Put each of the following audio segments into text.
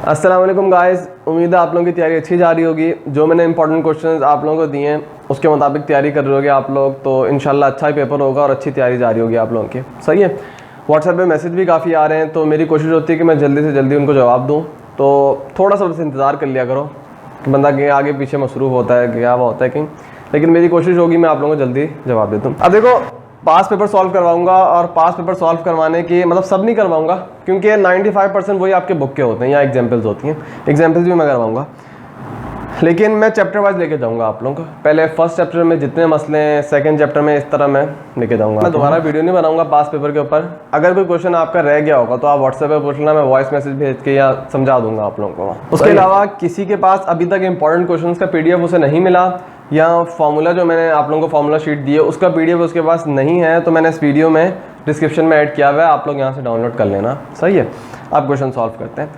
अस्सलाम वालेकुम गाइस, उम्मीद है आप लोगों की तैयारी अच्छी जा रही होगी। जो मैंने इंपॉर्टेंट क्वेश्चंस आप लोगों को दिए हैं उसके मुताबिक तैयारी कर रहे होगे आप लोग, तो इंशाल्लाह अच्छा ही पेपर होगा और अच्छी तैयारी जा रही होगी आप लोगों की। सही है। व्हाट्सएप पे मैसेज भी काफ़ी आ रहे हैं, तो मेरी कोशिश होती है कि मैं जल्दी से जल्दी उनको जवाब दूँ। तो थोड़ा सा बस इंतज़ार कर लिया करो कि बंदा कहीं आगे पीछे मसरूफ़ होता है, गया हुआ होता है कहीं, लेकिन मेरी कोशिश होगी मैं आप लोगों को जल्दी जवाब दे दूँ। अब देखो, पास पेपर सॉल्व करवाऊंगा और पास पेपर सॉल्व करवाने की मतलब सब नहीं करवाऊंगा, क्योंकि 95% वही आपके बुक के होते हैं या एग्जाम्पल्स होती हैं। एग्जाम्पल्स भी मैं करवाऊंगा, लेकिन मैं चैप्टर वाइज लेके जाऊंगा आप लोगों को। पहले फर्स्ट चैप्टर में जितने मसले हैं, सेकंड चैप्टर में, इस तरह मैं लेके जाऊंगा। मैं दोबारा वीडियो नहीं बनाऊंगा पास पेपर के ऊपर। अगर कोई क्वेश्चन आपका रह गया होगा तो आप व्हाट्सएप पे पूछ लेना, मैं वॉइस मैसेज भेज के या समझा दूंगा आप लोगों को। उसके अलावा किसी के पास अभी तक इंपॉर्टेंट क्वेश्चन का PDF उसे नहीं मिला, या फार्मूला जो मैंने आप लोगों को फार्मूला शीट दी है उसका PDF उसके पास नहीं है, तो मैंने इस वीडियो में डिस्क्रिप्शन में ऐड किया हुआ है, आप लोग यहाँ से डाउनलोड कर लेना। सही है। आप क्वेश्चन सॉल्व करते हैं।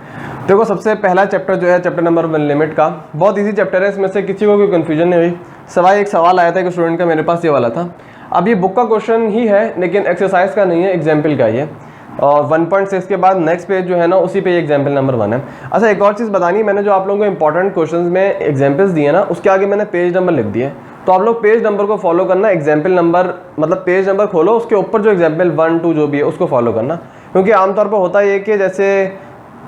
देखो, सबसे पहला चैप्टर जो है चैप्टर नंबर 1 लिमिट का, बहुत इजी चैप्टर है। इसमें से किसी को कोई कन्फ्यूजन नहीं हुई। सवाल एक सवाल आया था कि स्टूडेंट का, मेरे पास ये वाला था। अब ये बुक का क्वेश्चन ही है लेकिन एक्सरसाइज का नहीं है, एग्जाम्पल का ही है। और 1.6 के बाद नेक्स्ट पेज जो है ना, उसी पे एग्जाम्पल नंबर 1 है। अच्छा, एक और चीज़ बतानी है, मैंने जो आप लोगों को इंपॉर्टेंट क्वेश्चंस में एग्जाम्पल्स दिए ना, उसके आगे मैंने पेज नंबर लिख दिए, तो आप लोग पेज नंबर को फॉलो करना। एग्जाम्पल नंबर मतलब पेज नंबर खोलो, उसके ऊपर जो एग्जाम्पल 1, 2 जो भी है उसको फॉलो करना। क्योंकि आमतौर पर होता है कि जैसे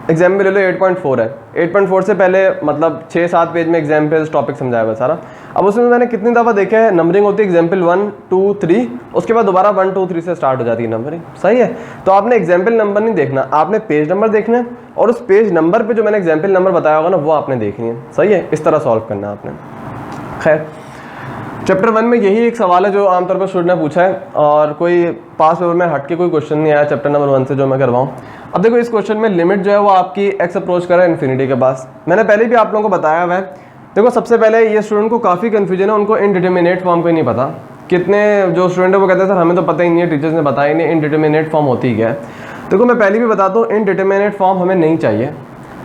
एग्जाम्पल ले लो 8.4 है, 8.4 से पहले मतलब 6-7 पेज में एग्जाम्पल्स टॉपिक समझाया हुआ सारा। अब उसमें मैंने कितनी दफ़ा देखा है, नंबरिंग होती है एग्जाम्पल 1, 2, 3, उसके बाद दोबारा 1, 2, 3 से स्टार्ट हो जाती है नंबरिंग। सही है। तो आपने एग्जाम्पल नंबर नहीं देखना, आपने पेज नंबर देखना है, और उस पेज नंबर पर जो मैंने एग्जाम्पल नंबर बताया होगा ना, वो आपने देखनी है। सही है। इस तरह सॉल्व करना है आपने। खैर, चैप्टर 1 में यही एक सवाल है जो आमतौर पर स्टूडेंट ने पूछा है, और कोई पास पेपर में हट के कोई क्वेश्चन नहीं आया चैप्टर नंबर 1 से जो मैं करवाऊँ। अब देखो, इस क्वेश्चन में लिमिट जो है वो आपकी x अप्रोच कर रहा है इन्फिनिटी के पास। मैंने पहले भी आप लोगों को बताया हुआ है। देखो, सबसे पहले ये स्टूडेंट को काफ़ी कन्फ्यूजन है, उनको इनडिटर्मिनेट फॉर्म को ही नहीं पता। कितने जो स्टूडेंट है वो कहते हैं सर हमें तो पता ही नहीं है, टीचर्स ने बताया ही नहीं इनडिटर्मिनेट फॉर्म होती ही क्या है। देखो, मैं पहले भी बताता हूँ, इनडिटर्मिनेट फॉर्म हमें नहीं चाहिए।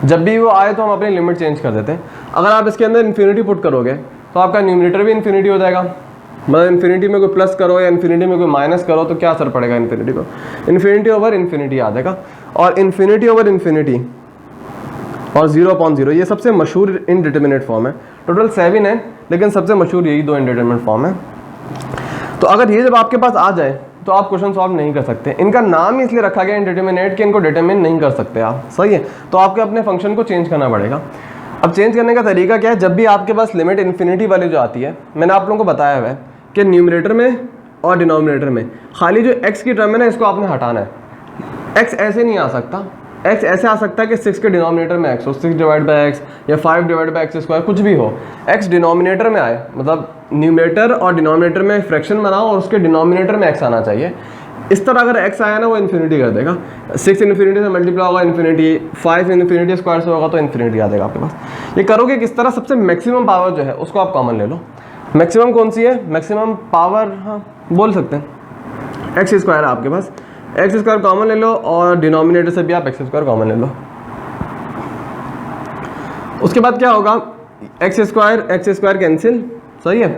जब भी वो आए तो हम अपनी लिमिट चेंज कर देते हैं। अगर आप इसके अंदर इन्फिनिटी पुट करोगे तो आपका न्यूमरेटर भी इन्फिनिटी हो जाएगा। मतलब इन्फिनिटी में कोई प्लस करो या इन्फिनिटी में कोई माइनस करो तो क्या असर पड़ेगा इन्फिनिटी को, इन्फिनिटी ओवर इन्फिनिटी आ जाएगा। और इन्फिनिटी ओवर इन्फिनिटी और 0/0 ये सबसे मशहूर इनडिटर्मिनेट फॉर्म है। टोटल 7 है, लेकिन सबसे मशहूर यही 2 इनडिटर्मिनेट फॉर्म है। तो अगर ये जब आपके पास आ जाए तो आप क्वेश्चन सॉल्व नहीं कर सकते। इनका नाम ही इसलिए रखा गया इनडिटर्मिनेट कि इनको डिटरमिन नहीं कर सकते आप। सही है। तो आपको अपने फंक्शन को चेंज करना पड़ेगा। अब चेंज करने का तरीका क्या है, जब भी आपके पास लिमिट इन्फिनिटी वाली जो आती है, मैंने आप लोगों को बताया हुआ है कि न्यूमरेटर में और डिनोमिनेटर में खाली जो x की टर्म है ना, इसको आपने हटाना है। x ऐसे नहीं आ सकता। x ऐसे आ सकता है कि 6 के डिनोमिनेटर में x हो, 6/x या 5/x², कुछ भी हो। x डिनोमिनेटर में आए, मतलब न्यूमरेटर और डिनोमिनेटर में फ्रैक्शन बनाओ और उसके डिनोमिनेटर में x आना चाहिए। इस तरह अगर x आया ना, वो इन्फिनिटी कर देगा। 6 इन्फिनिटी से मल्टीप्लाई होगा इन्फिनिटी, 5 इन्फिनिटी स्क्वायर से होगा तो इन्फिनिटी आ जाएगा आपके पास। ये करोगे किस तरह, सबसे मैक्सिमम पावर जो है उसको आप कॉमन ले लो। मैक्सिमम कौन सी है, मैक्सिमम पावर, हाँ बोल सकते हैं, x² है आपके पास। x² कॉमन ले लो और डिनोमिनेटर से भी आप x² कॉमन ले लो। उसके बाद क्या होगा, x² कैंसिल। सही है।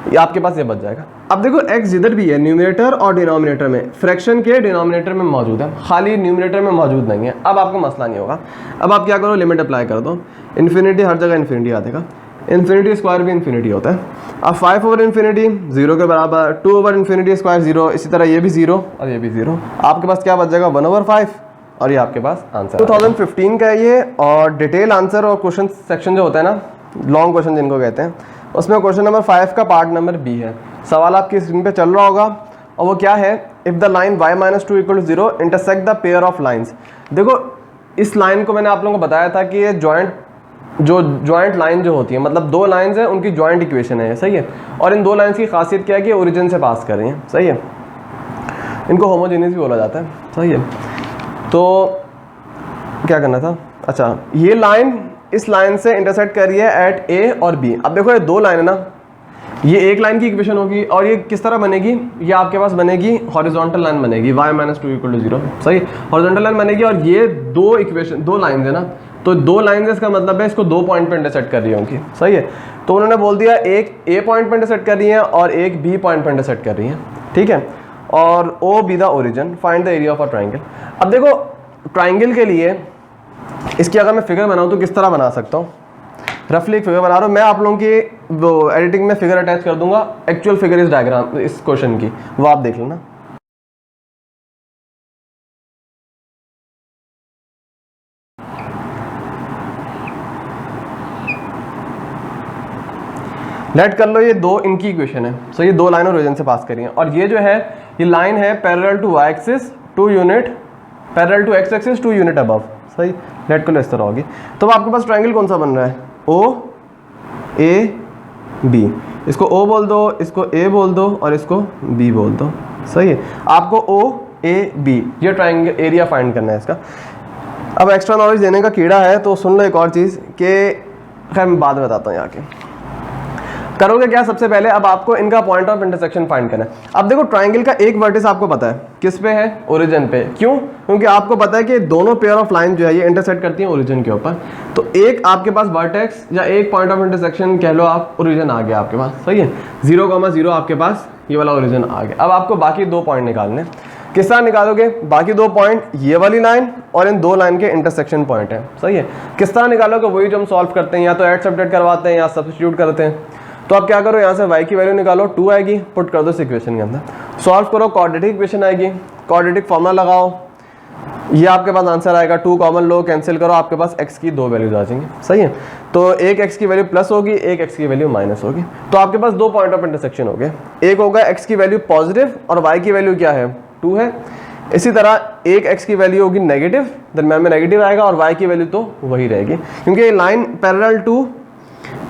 ये आपके पास ये बच जाएगा। अब देखो, x जिधर भी है न्यूमरेटर और डिनोमिनेटर में, फ्रैक्शन के डिनोमिनेटर में मौजूद है, खाली न्यूमरेटर में मौजूद नहीं है। अब आपको मसला नहीं होगा। अब आप क्या करो, लिमिट अप्लाई कर दो। इन्फिनिटी हर जगह इन्फिनिटी आ जाएगा, इन्फिनिटी स्क्वायर भी इन्फिनिटी होता है। अब 5/इन्फिनिटी 0 के बराबर, 2/इन्फिनिटी स्क्वायर 0, इसी तरह ये भी 0 और ये भी 0। आपके पास क्या बच जाएगा, 1/5, और ये आपके पास आंसर। 2015 का ये, और डिटेल आंसर और क्वेश्चन सेक्शन जो होता है ना, लॉन्ग क्वेश्चन जिनको कहते हैं, उसमें क्वेश्चन नंबर 5 का पार्ट नंबर B है। सवाल आपकी स्क्रीन पे चल रहा होगा, और वो क्या है, if the line y-2 = 0 intersect the pair of lines. देखो, इस लाइन को मैंने आप लोगों को बताया था कि ये जॉइंट लाइन जो होती है, मतलब 2 लाइंस हैं, उनकी जॉइंट इक्वेशन है। सही है। और इन 2 लाइंस की खासियत क्या है कि ओरिजिन से पास कर रही हैं। सही है। इनको होमोजेनियस भी बोला जाता है। सही है। तो क्या करना था, अच्छा, ये लाइन इस लाइन से इंटरसेक्ट कर रही है एट A और B। अब देखो, ये 2 लाइन है ना, ये एक लाइन की इक्वेशन होगी, और ये किस तरह बनेगी, ये आपके पास बनेगी हॉरिजॉन्टल लाइन बनेगी, y-2 = 0। सही, हॉरिजॉन्टल लाइन बनेगी, और ये 2 इक्वेशन 2 लाइंस है ना, तो 2 लाइंस इसका मतलब है इसको 2 पॉइंट पे इंटरसेक्ट कर रही होंगी। सही है। तो उन्होंने बोल दिया एक A पॉइंट पे इंटरसेक्ट कर रही है और एक B पॉइंट पे इंटरसेक्ट कर रही है। ठीक है। और O be the origin, find the area of a triangle. अब देखो, ट्राइंगल के लिए इसकी अगर मैं फिगर बनाऊँ तो किस तरह बना सकता हूँ, रफली एक फिगर बना रहा हूँ मैं, आप लोगों की वो एडिटिंग में फिगर अटैच कर दूंगा, एक्चुअल फिगर इस डायग्राम इस क्वेश्चन की, वो आप देख लेना। लेट कर लो ये दो इनकी इक्वेशन है, सो ये दो लाइन ओरिजिन से पास करी है, और ये जो है ये लाइन है parallel to y axis 2 unit, parallel to x axis 2 unit above, सही। लेट कर लो इस तरह होगी, तो आपके पास ट्रायंगल कौन सा बन रहा है, ओ ए बी, इसको ओ बोल दो, इसको ए बोल दो और इसको बी बोल दो, सही है। आपको ओ ए बी ये ट्रायंगल एरिया फाइंड करना है इसका। अब एक्स्ट्रा नॉलेज देने का कीड़ा है तो सुन लो एक और चीज़ कि खैर मैं बाद में बताता हूँ यहाँ के। करोगे क्या, सबसे पहले अब आपको इनका पॉइंट ऑफ इंटरसेक्शन फाइंड करना है। अब देखो ट्रायंगल का एक वर्टिस आपको पता है किस पे है, ओरिजिन पे। क्यों? क्योंकि आपको पता है कि दोनों पेयर ऑफ लाइन जो है ये इंटरसेक्ट करती हैं ओरिजिन के ऊपर, तो एक आपके पास वर्टेक्स या एक पॉइंट ऑफ इंटरसेक्शन कह लो आप, ओरिजिन आ गया आपके पास, सही है। 0,0 आपके पास ये वाला ओरिजिन आ गया। अब आपको बाकी दो पॉइंट निकालने, किस तरह निकालोगे, बाकी दो पॉइंट ये वाली लाइन और इन दो लाइन के इंटरसेक्शन पॉइंट है, सही है। किस तरह निकालोगे, वही जो हम सॉल्व करते हैं, या तो ऐड सब्ट्रैक्ट करवाते हैं या सब्स्टिट्यूट करते हैं। तो आप क्या करो, यहाँ से y की वैल्यू निकालो, 2 आएगी, पुट कर दो इस इक्वेशन के अंदर, सॉल्व करो, क्वाड्रेटिक इक्वेशन आएगी, क्वाड्रेटिक फॉर्मूला लगाओ, ये आपके पास आंसर आएगा। 2 कॉमन लो, कैंसिल करो, आपके पास x की दो वैल्यूज आ जाएंगी, सही है। तो एक x की वैल्यू प्लस होगी, एक x की वैल्यू माइनस होगी, तो आपके पास दो पॉइंट ऑफ इंटरसेक्शन हो गए। एक होगा x की वैल्यू पॉजिटिव और y की वैल्यू क्या है, 2 है। इसी तरह एक x की वैल्यू होगी नेगेटिव, दरम्यान में नेगेटिव आएगा, और y की वैल्यू तो वही रहेगी, क्योंकि ये line parallel to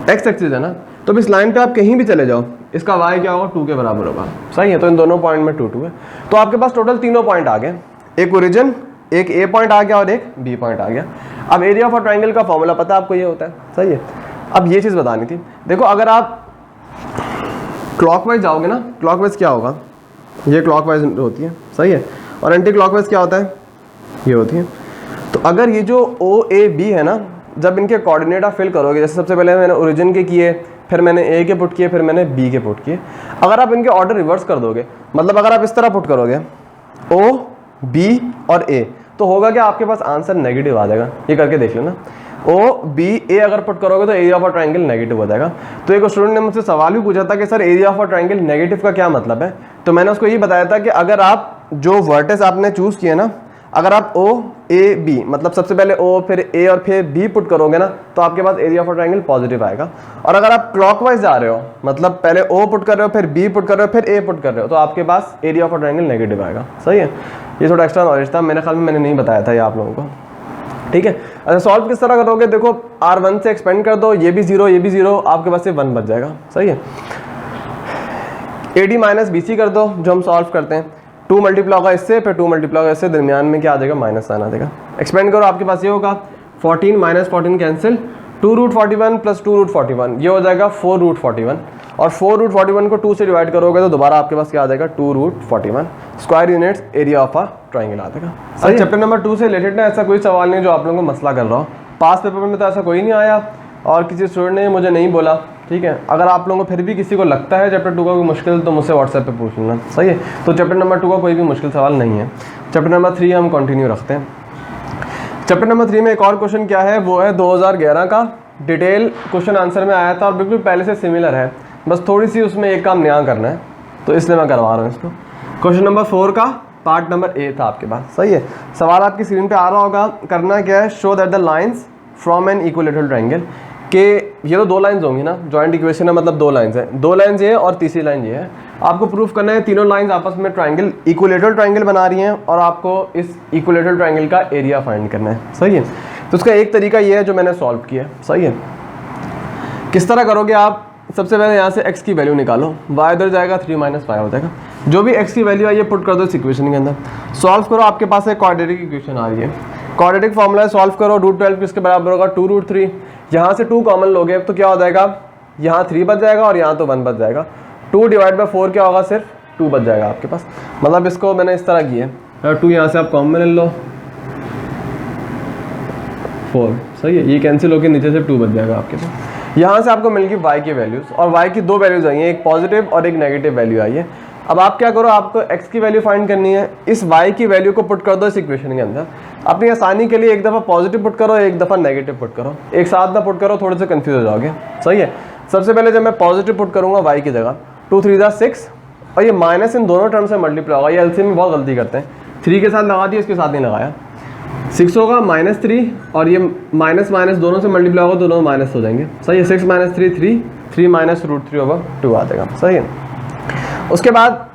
x axis है ना, तो इस लाइन पे आप कहीं भी चले जाओ, इसका y क्या होगा, 2 के बराबर होगा, सही है। तो इन दोनों पॉइंट में 2 2 है, तो आपके पास टोटल तीनों पॉइंट आ गए, एक ओरिजिन, एक a पॉइंट आ गया और एक b पॉइंट आ गया। अब एरिया ऑफ अ ट्रायंगल का फॉर्मूला पता है आपको, ये होता है, सही है। अब ये चीज़ बतानी थी, देखो अगर आप क्लॉकवाइज जाओगे ना, क्लॉकवाइज क्या होगा, ये क्लॉकवाइज होती है, सही है, और एंटी क्लॉकवाइज क्या होता है, ये होती है। तो अगर ये जो ओ ए बी है ना, जब इनके कोऑर्डिनेट आप फिल करोगे, जैसे सबसे पहले मैंने ओरिजिन के किए, फिर मैंने ए के पुट किए, फिर मैंने बी के पुट किए, अगर आप इनके ऑर्डर रिवर्स कर दोगे, मतलब अगर आप इस तरह पुट करोगे ओ बी और ए, तो होगा क्या, आपके पास आंसर नेगेटिव आ जाएगा। ये करके देख लेना, ओ बी ए अगर पुट करोगे तो area of a triangle negative हो जाएगा। तो एक स्टूडेंट ने मुझसे सवाल भी पूछा था कि sir area of a triangle negative का क्या मतलब है, तो मैंने उसको ये बताया था कि अगर आप जो वर्टेक्स आपने चूज किए ना, अगर आप ओ ए बी, मतलब सबसे पहले ओ फिर ए और फिर बी पुट करोगे ना, तो आपके पास area of a triangle positive आएगा। और अगर आप क्लॉकवाइज जा रहे हो, मतलब पहले ओ पुट कर रहे हो, फिर बी पुट कर रहे हो, फिर ए पुट कर रहे हो, तो आपके पास area of a triangle negative आएगा, सही है। ये थोड़ा एक्स्ट्रा नॉलेज था, मेरे ख्याल में मैंने नहीं बताया था ये आप लोगों को, ठीक है। अच्छा सॉल्व किस तरह करोगे, देखो R1 से एक्सपेंड कर दो, ये भी 0 ये भी 0, आपके पास से 1 बच जाएगा, सही है। AD माइनस BC कर दो, जो हम सॉल्व करते हैं, 2 मल्टीप्लाई होगा इससे, फिर 2 मल्टीप्लाई होगा इससे, दरमियान में क्या आ जाएगा, माइनस साइन आ जाएगा। एक्सपेंड करो, आपके पास ये होगा 14 माइनस 14 कैंसिल, 2√41 प्लस 2√41, ये हो जाएगा 4√41, और 4√41 को 2 से डिवाइड करोगे तो दोबारा आपके पास क्या आ जाएगा, 2√41 square units area of a triangle आ जाएगा। सर चैप्टर नंबर 2 से रिलेटेड ना ऐसा कोई सवाल नहीं जो आप लोगों को मसला कर रहा हो, पास पेपर में तो ऐसा कोई नहीं आया और किसी स्टूडेंट ने मुझे नहीं बोला, ठीक है। अगर आप लोगों को फिर भी किसी को लगता है चैप्टर 2 का कोई मुश्किल, तो मुझसे व्हाट्सएप पे पूछ लेना, सही है। तो चैप्टर नंबर 2 का कोई भी मुश्किल सवाल नहीं है। चैप्टर नंबर 3 हम कंटिन्यू रखते हैं। चैप्टर नंबर 3 में एक और क्वेश्चन क्या है, वो है 2011 का, डिटेल क्वेश्चन आंसर में आया था और बिल्कुल पहले से सिमिलर है, बस थोड़ी सी उसमें एक काम नया करना है, तो इसलिए मैं करवा रहा हूँ इसको। क्वेश्चन नंबर 4 का पार्ट नंबर A था आपके पास, सही है। सवाल आपकी स्क्रीन पे आ रहा होगा, करना क्या है, show that the lines from an equilateral triangle, कि ये तो दो लाइंस होंगी ना, जॉइंट इक्वेशन है, मतलब दो लाइंस है, दो लाइंस ये है और तीसरी लाइन ये है। आपको प्रूफ करना है तीनों लाइंस आपस में ट्रायंगल इक्विलेटरल ट्रायंगल बना रही हैं, और आपको इस इक्विलेटरल ट्रायंगल का एरिया फाइंड करना है, सही है। तो उसका एक तरीका ये है जो मैंने सॉल्व किया है, सही है। किस तरह करोगे आप, सबसे पहले यहाँ से x की वैल्यू निकालो, y इधर जाएगा, 3 - 5 हो जाएगा, जो भी x की वैल्यू है ये पुट कर दो इस इक्वेशन के अंदर, सॉल्व करो, आपके पास एक क्वाड्रेटिक इक्वेशन आ रही है, क्वाड्रेटिक फॉर्मूला सॉल्व करो, √12 किसके बराबर होगा, 2√3, यहाँ से 2 कॉमन लोगे तो क्या हो जाएगा, यहाँ 3 बच जाएगा और यहाँ तो 1 बच जाएगा, 2 डिवाइड बाई 4 क्या होगा, सिर्फ 2 बच जाएगा आपके पास। मतलब इसको मैंने इस तरह किया है, 2 यहाँ से आप कॉमन ले लो, 4, सही है, ये कैंसिल होकर नीचे से 2 बच जाएगा आपके पास। यहाँ से आपको मिल गई y की वैल्यूज़, और y की दो वैल्यूज़ आई हैं, एक पॉजिटिव और एक नेगेटिव वैल्यू आई है। अब आप क्या करो, आपको x की वैल्यू फाइंड करनी है, इस y की वैल्यू को पुट कर दो इस इक्वेशन के अंदर। अपनी आसानी के लिए एक दफ़ा पॉजिटिव पुट करो, एक दफ़ा नेगेटिव पुट करो, एक साथ ना पुट करो, थोड़े से कंफ्यूज हो जाओगे। सही है। सबसे पहले जब मैं पॉजिटिव पुट करूँगा y की जगह, 2 3 = 6 और ये माइनस इन दोनों टर्म से मल्टीप्लाई होगा। ये एलसीएम में बहुत गलती करते हैं, 3 के साथ लगा दिया, इसके साथ नहीं लगाया। 6 होगा -3 और ये माइनस माइनस दोनों से मल्टीप्लाई होगा, दोनों माइनस हो जाएंगे। सही है। 6 - 3 3, 3 - √3/2 आ जाएगा। सही है। उसके बाद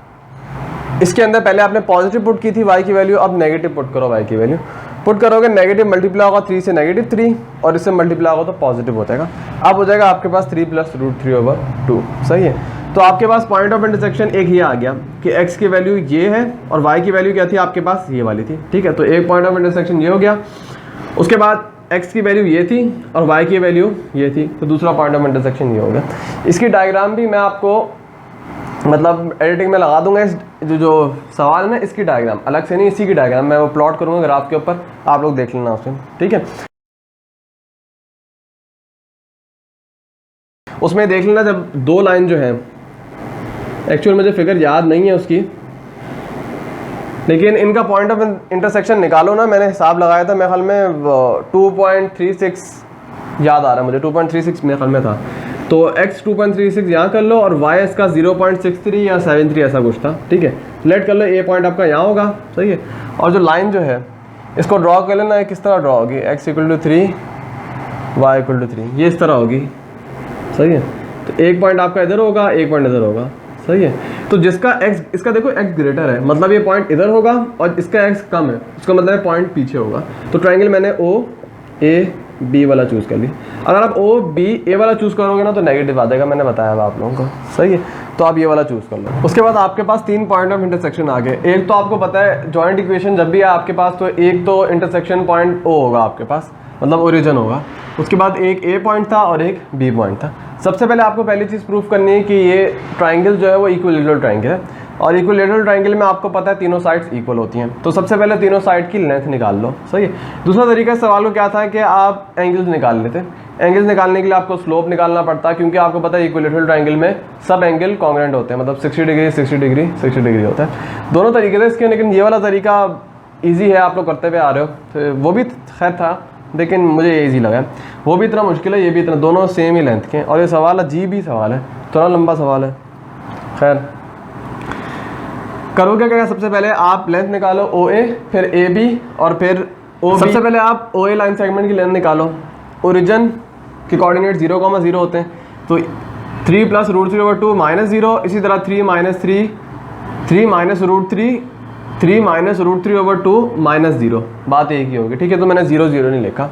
इसके अंदर पहले आपने पॉजिटिव पुट की थी y की वैल्यू, अब नेगेटिव पुट करो y की वैल्यू। पुट करोगे नेगेटिव मल्टीप्लाई होगा 3 से -3 और इससे मल्टीप्लाई होगा तो पॉजिटिव हो जाएगा। अब हो जाएगा आपके पास 3 + √3/2। सही है। तो आपके पास पॉइंट ऑफ इंटरसेक्शन एक ये आ गया कि x की वैल्यू ये है और y की वैल्यू क्या थी आपके पास, ये वाली थी। ठीक है। तो एक पॉइंट ऑफ इंटरसेक्शन ये हो गया। उसके बाद x की वैल्यू ये थी और y की वैल्यू ये थी, तो दूसरा पॉइंट ऑफ इंटरसेक्शन ये हो गया। इसकी डायग्राम भी मैं आपको मतलब एडिटिंग में लगा दूंगा। इस जो सवाल है ना, इसकी डायग्राम अलग से नहीं, इसी की डायग्राम मैं वो प्लॉट करूंगा ग्राफ के ऊपर, आप लोग देख लेना उसमें। ठीक है। उसमें देख लेना जब 2 लाइन जो है, एक्चुअल मुझे फिगर याद नहीं है उसकी, लेकिन इनका पॉइंट ऑफ इंटरसेक्शन निकालो ना, मैंने हिसाब लगाया था, मेरे ख्याल में 2.36 याद आ रहा है मुझे, 2.36 मेरे ख्याल में था। तो x 2.36 यहाँ कर लो और y इसका 0.63 या 73 ऐसा कुछ था। ठीक है। लेट कर लो, ए पॉइंट आपका यहाँ होगा। सही है। और जो लाइन जो है इसको ड्रॉ कर लेना, किस तरह ड्रॉ होगी, x = 3 y = 3, ये इस तरह होगी। सही है। तो एक पॉइंट आपका इधर होगा, एक पॉइंट इधर होगा। सही है। तो जिसका x, इसका देखो x ग्रेटर है, मतलब ये पॉइंट इधर होगा और इसका x कम है, उसका मतलब है पॉइंट पीछे होगा। तो ट्रायंगल मैंने OAB वाला चूज़ कर लिया। अगर आप OBA वाला चूज़ करोगे ना तो नेगेटिव आ जाएगा, मैंने बताया था आप लोगों को। सही है। तो आप ये वाला चूज़ कर लो। उसके बाद आपके पास 3 पॉइंट ऑफ इंटरसेक्शन आ गए। एक तो आपको पता है जॉइंट इक्वेशन जब भी है आपके पास, तो एक तो इंटरसेक्शन पॉइंट O होगा आपके पास, मतलब ओरिजिन होगा। उसके बाद एक A पॉइंट था और एक B पॉइंट था। सबसे पहले आपको पहली चीज़ प्रूफ करनी है कि ये ट्राइंगल जो है वो इक्विलेटरल ट्राइंगल है, और इक्विलेटरल ट्राइंगल में आपको पता है तीनों साइड्स इक्वल होती हैं। तो सबसे पहले तीनों साइड की लेंथ निकाल लो। सही है। दूसरा तरीका सवाल को क्या था कि आप एंगल्स निकाल लेते। एंगल्स निकालने के लिए आपको स्लोप निकालना पड़ता है, क्योंकि आपको पता है इक्विलेटरल ट्राइंगल में सब एंगल कॉन्ग्रुएंट होते हैं, मतलब 60 डिग्री 60 डिग्री 60 डिग्री होता है। दोनों तरीके थे इसके, लेकिन ये वाला तरीका ईजी है, आप लोग करते हुए आ रहे हो। तो वो भी खैर था, लेकिन मुझे ये ईजी लगा। वो भी इतना मुश्किल है, ये भी इतना, दोनों सेम ही लेंथ के हैं। और ये सवाल अजीब ही सवाल है, थोड़ा लंबा सवाल है। खैर करोगे क्या, सबसे पहले आप लेंथ निकालो OA, फिर AB और फिर OB। सबसे पहले आप OA लाइन सेगमेंट की लेंथ निकालो। ओरिजिन के कोऑर्डिनेट 0,0 होते हैं, तो 3 + √3/2 -0, इसी तरह 3 - 3 3 - √3 3 - √3/2 -0, बात एक ही होगी। ठीक है। तो मैंने 0 0 नहीं लिखा।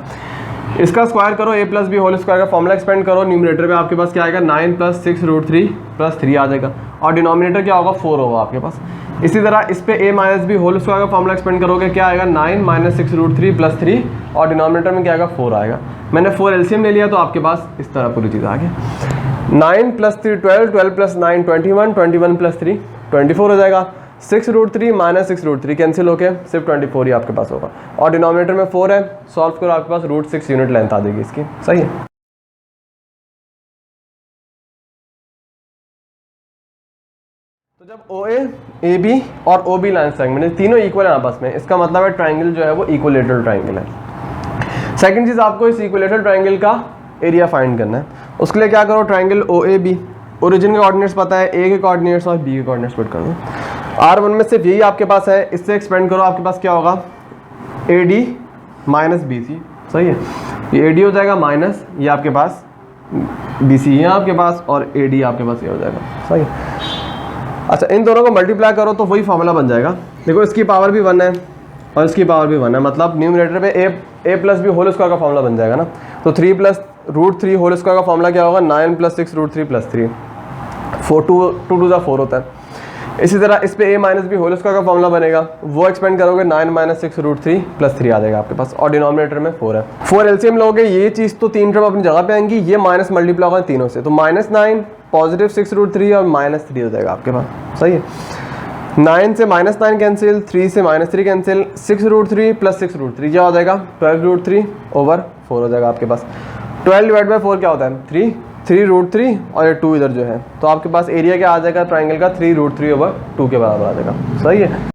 इसका स्क्वायर करो, A + B होल स्क्वायर का फॉर्मूला एक्सपेंड करो, न्यूमरेटर पे आपके पास क्या आएगा, 9 + 6 √3 + 3 आ जाएगा, और डिनोमिनेटर क्या होगा, 4 होगा आपके पास। इसी तरह इस पे A - B होल स्क्वायर का फॉर्मूला एक्सपेंड करोगे, क्या आएगा, 9 - 6 √3 + 3, और डिनोमिनेटर में क्या आएगा, 4 आएगा। मैंने 4 एलसीएम ले लिया, तो आपके पास इस तरह पूरी चीज़ आ गई। 9 + 3 12, 12 + 9 21, 21 + 3 24 हो जाएगा। 6 √3 - 6 √3 कैंसिल होके सिर्फ 24 ही आपके पास होगा, और डिनोमिनेटर में 4 है। सॉल्व करो, आपके पास √6 यूनिट लेंथ आ जाएगी इसकी। सही है। तो जब OA, AB और OB लाइन सेगमेंट तीनों इक्वल है आपस में, इसका मतलब है ट्राइंगल जो है वो इक्विलेटरल ट्राइंगल है। सेकंड चीज़, आपको इस इक्विलेटरल ट्राइंगल का एरिया फाइंड करना है। उसके लिए क्या करो, ट्राइंगल OAB, ओरिजिन के कोऑर्डिनेट्स पता है, A के कोऑर्डिनेट्स और B के कोऑर्डिनेट्स पुट कर दो। R1 में सिर्फ यही आपके पास है, इससे एक्सपेंड करो, आपके पास क्या होगा, AD - BC। सही है। ये AD हो जाएगा माइनस, ये आपके पास BC है आपके पास, और AD आपके पास ये हो जाएगा। सही है। अच्छा, इन दोनों को मल्टीप्लाई करो तो वही फार्मूला बन जाएगा। देखो, इसकी पावर भी 1 है और इसकी पावर भी 1 है, मतलब न्यूमरेटर पे A + B होल स्क्वायर का फार्मूला बन जाएगा ना। तो 3 + √3 होल स्क्वायर का फार्मूला क्या होगा, 9 + 6 √3 + 3, 4 2 2 4 होता है। इसी तरह इस पे A - B होल स्क्वायर का फार्मूला बनेगा, वो एक्सपेंड करोगे, 9 - 6 √3 + 3 आ जाएगा आपके पास, और डिनोमिनेटर में 4 है। 4 एलसीएम लोगे, ये चीज़ तो 3 टर्म अपनी जगह पे आएंगी, ये माइनस मल्टीप्लाई होगा तीनों से, तो -9 +6 √3 और -3 हो जाएगा आपके पास। सही है। 9 से -9 कैंसिल, 3 से -3 कैंसिल, 6 √3 + 6 √3 क्या हो जाएगा, 12 √3/4 हो जाएगा आपके पास। 12 / 4 क्या होता है, 3 3√3 और ये 2 इधर जो है, तो आपके पास एरिया क्या आ जाएगा ट्राइंगल का 3√3/2 के बराबर आ जाएगा। सही है।